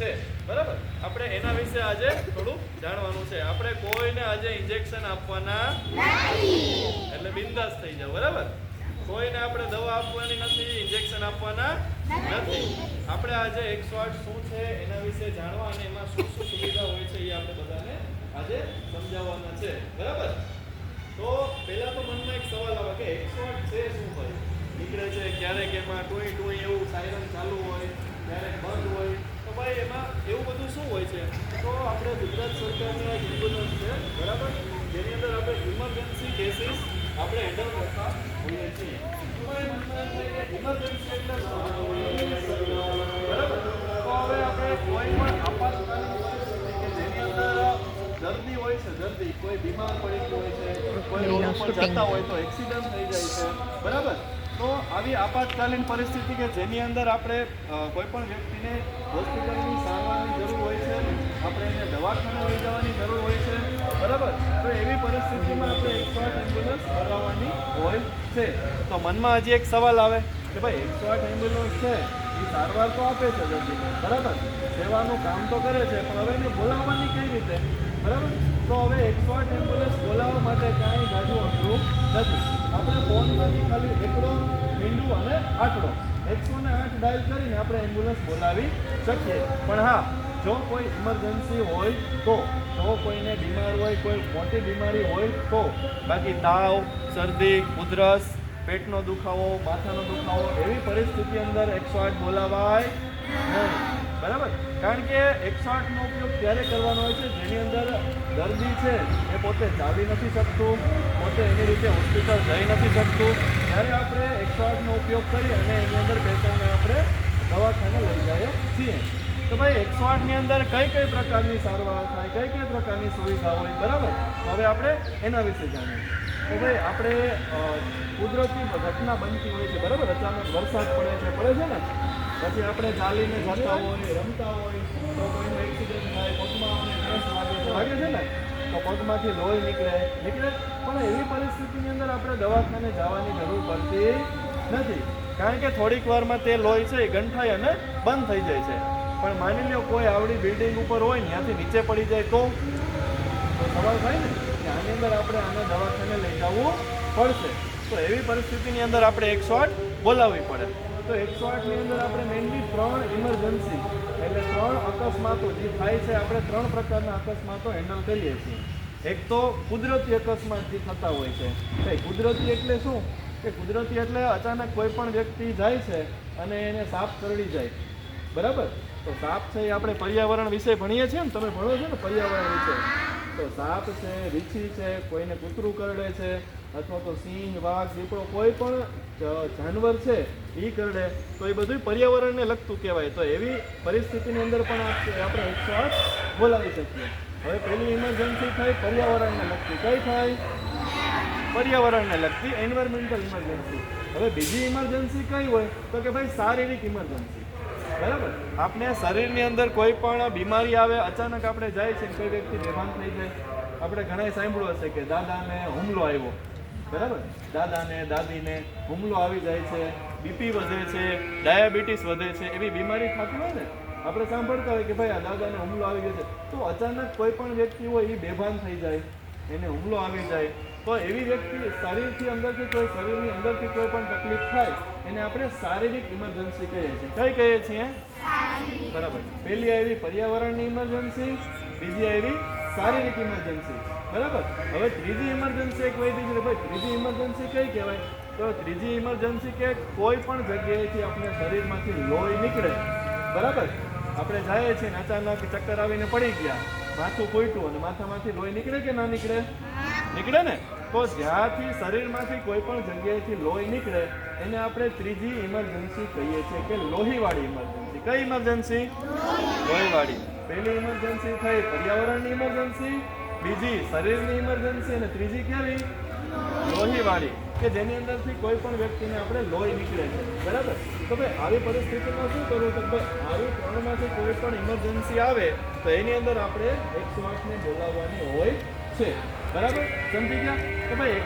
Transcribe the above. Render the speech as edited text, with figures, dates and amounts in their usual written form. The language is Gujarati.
છે, બરાબર. આપણે એના વિશે આજે થોડું જાણવાનું છે. આપણે કોઈને આજે ઇન્જેક્શન આપવાના નથી, એટલે બિંદાસ થઈ જાવ, બરાબર. કોઈને આપણે દવા આપવાની નથી, ઇન્જેક્શન આપવાના નથી. આપણે આજે 108 શું છે એના વિશે જાણવા અને એમાં શું શું સુવિધા હોય છે એ આપણે બધાને આજે સમજાવવાના છે, બરાબર. તો પહેલા તો મનમાં એક સવાલ આવે કે 108 છે શું ભાઈ? નીકળે છે ક્યારેક એમાં ટોઈ ટોઈ એવું સાયરન ચાલુ હોય, ક્યારેક બંધ હોય. તો ભાઈ એમાં એવું બધું શું હોય છે? તો આપણે ગુજરાત સરકારની એક એમ્બ્યુલન્સ છે, બરાબર, જેની અંદર આપણે ઇમરજન્સી કેસીસ આપણે હેન્ડલ કરતા હોઈએ છીએ. ઇમરજન્સી એટલે બરાબર. તો હવે આપણે કોઈ પણ આપાતકાલીન પરિસ્થિતિ કે જેની અંદર દર્દી હોય છે, દર્દી કોઈ બીમાર પડી ગયો હોય છે, કોઈ રોડ પર જતા હોય તો એક્સિડન્ટ થઈ જાય છે, બરાબર. તો આવી આપાતકાલીન પરિસ્થિતિ કે જેની અંદર આપણે કોઈ પણ વ્યક્તિને હોસ્પિટલની સારવારની જરૂર હોય છે, આપણે એને દવાખાને લઈ જવાની જરૂર હોય છે, બરાબર. તો એવી પરિસ્થિતિમાં આપણે 108 એમ્બ્યુલન્સ બોલાવવાની હોય છે. તો મનમાં હજી એક સવાલ આવે કે ભાઈ 108 એમ્બ્યુલન્સ છે એ સારવાર તો આપે છે દર્દીને, બરાબર, સેવાનું કામ તો કરે છે, પણ હવે એને બોલાવવાની કઈ રીતે, બરાબર. તો હવે 108 એમ્બ્યુલન્સ બોલાવવા માટે કાંઈ જાજુ અઘરું નથી. આપણે ફોનમાંથી ખાલી એકડો, મીંડું અને આંકડો 108 ડાયલ કરીને આપણે એમ્બ્યુલન્સ બોલાવી શકીએ. પણ હા, જો કોઈ ઇમરજન્સી હોય તો, જો કોઈને બીમાર હોય, કોઈ મોટી બીમારી હોય તો, બાકી તાવ, શરદી, ઉધરસ, પેટનો દુખાવો, માથાનો દુખાવો એવી પરિસ્થિતિ અંદર 108 બોલાવાય નહીં, બરાબર. કારણ કે 108નો ઉપયોગ ત્યારે કરવાનો હોય છે જેની અંદર દર્દી છે એ પોતે ચાલી નથી શકતું, પોતે એની રીતે હોસ્પિટલ જઈ નથી શકતું, ત્યારે આપણે 108નો ઉપયોગ કરી અને એની અંદર પેશન્ટને આપણે દવાખાને લઈ જઈએ છીએ. તો ભાઈ 108ની અંદર કઈ કઈ પ્રકારની સારવાર થાય, કઈ કઈ પ્રકારની સુવિધા હોય, બરાબર. હવે આપણે એના વિશે જાણીએ. તો ભાઈ આપણે કુદરતી ઘટના બનતી હોય છે, બરાબર. અચાનક વરસાદ પડે છે ને, પછી આપણે ચાલીને જતા હોય, રમતા હોય તો કોઈનું એક્સિડન્ટ થાય, પગમાં આપણે ઠેસ લાગે છે ને, તો પગમાંથી લોહી નીકળે. પણ એવી પરિસ્થિતિની અંદર આપણે દવાખાને જવાની જરૂર પડતી નથી, કારણ કે થોડીક વારમાં તે લોહી છે એ ગંઠાઈ અને બંધ થઈ જાય છે. પણ માની લો કોઈ આવડી બિલ્ડિંગ ઉપર હોય ને ત્યાંથી નીચે પડી જાય તો સવાલ થાય ને કે આની અંદર આપણે આને દવાખાને લઈ જવું પડશે. તો એવી પરિસ્થિતિની અંદર આપણે 108 બોલાવવી પડે. તો 108ની અંદર આપણે મેઇનલી 3 ઇમરજન્સી એટલે 3 અકસ્માતો જે થાય છે, આપણે 3 પ્રકારના અકસ્માતો હેન્ડલ કરીએ છીએ. એક તો કુદરતી અકસ્માત જે થતા હોય છે. ભાઈ કુદરતી એટલે શું? કે કુદરતી એટલે અચાનક કોઈ પણ વ્યક્તિ જાય છે અને એને સાપ કરડી જાય, બરાબર. તો સાપ છે એ આપણે પર્યાવરણ વિશે ભણીએ છીએ ને, તમે ભણો છો ને પર્યાવરણ વિશે. તો સાપ છે, રીંછી છે, કોઈને કૂતરું કરડે છે, અથવા તો સિંહ, વાઘ, દીપડો કોઈ પણ જાનવર છે એ કરડે, તો એ બધું પર્યાવરણને લગતું કહેવાય. તો એવી પરિસ્થિતિની અંદર પણ આપણે 108 બોલાવી શકીએ. હવે પહેલી ઇમરજન્સી થઈ પર્યાવરણને લગતી, કઈ થાય? પર્યાવરણને લગતી એન્વાયરમેન્ટલ ઇમરજન્સી. હવે બીજી ઇમરજન્સી કઈ હોય તો કે ભાઈ શારીરિક ઇમરજન્સી, બરાબર. આપણે શરીરની અંદર કોઈ પણ બીમારી આવે, અચાનક આપણે જાય છે, કોઈ વ્યક્તિ બેભાન થઈ જાય. આપણે ઘણાય સાંભળ્યું હશે કે દાદાને હુમલો આવ્યો, બરાબર. દાદાને, દાદીને હુમલો આવી જાય છે, બીપી વધે છે, ડાયાબિટીસ વધે છે, એવી બીમારી થતી હોય ને, આપણે સાંભળતા હોય કે ભાઈ આ દાદાને હુમલો આવી ગયો છે. તો અચાનક કોઈ પણ વ્યક્તિ હોય એ બેભાન થઈ જાય, એને હુમલો આવી જાય, તો એવી વ્યક્તિ શરીરની અંદરથી કોઈ પણ તકલીફ થાય એને આપણે શારીરિક ઇમરજન્સી કહીએ છીએ. કઈ કહીએ છીએ? બરાબર. પહેલી આવી પર્યાવરણની ઇમરજન્સી, બીજી આવી શારીરિક ઇમરજન્સી, બરાબર. હવે ત્રીજી ઇમરજન્સી એક વધી છે. ભાઈ ત્રીજી ઇમરજન્સી કઈ કહેવાય? તો ત્રીજી ઇમરજન્સી કે કોઈ પણ જગ્યાએથી આપણે શરીરમાંથી લોહી નીકળે, બરાબર. આપણે જઈએ છીએ ને અચાનક ચક્કર આવીને પડી ગયા, માથું ફૂટ્યું અને માથામાંથી લોહી નીકળે કે ના નીકળે? નીકળે ને. તો જ્યાંથી શરીરમાંથી કોઈ પણ જગ્યાએથી લોહી નીકળે એને આપણે ત્રીજી ઇમરજન્સી કહીએ છીએ કે લોહીવાળી ઇમરજન્સી. કઈ ઇમરજન્સી? લોહીવાળી. પહેલી ઇમરજન્સી થઈ પર્યાવરણની ઇમરજન્સી, બીજી શરીરની ઇમરજન્સી અને ત્રીજી કેવી? લોહીવાળી, કે જેની અંદરથી કોઈ પણ વ્યક્તિને આપણે લોહી નીકળે છે, બરાબર. તો ભાઈ આવી પરિસ્થિતિમાં શું કરવું? તો ભાઈ આવી 3માંથી કોઈ પણ ઇમરજન્સી આવે તો એની અંદર આપણે 108ને બોલાવવાની હોય છે, બરાબર. સમજી ગયા? તો ભાઈ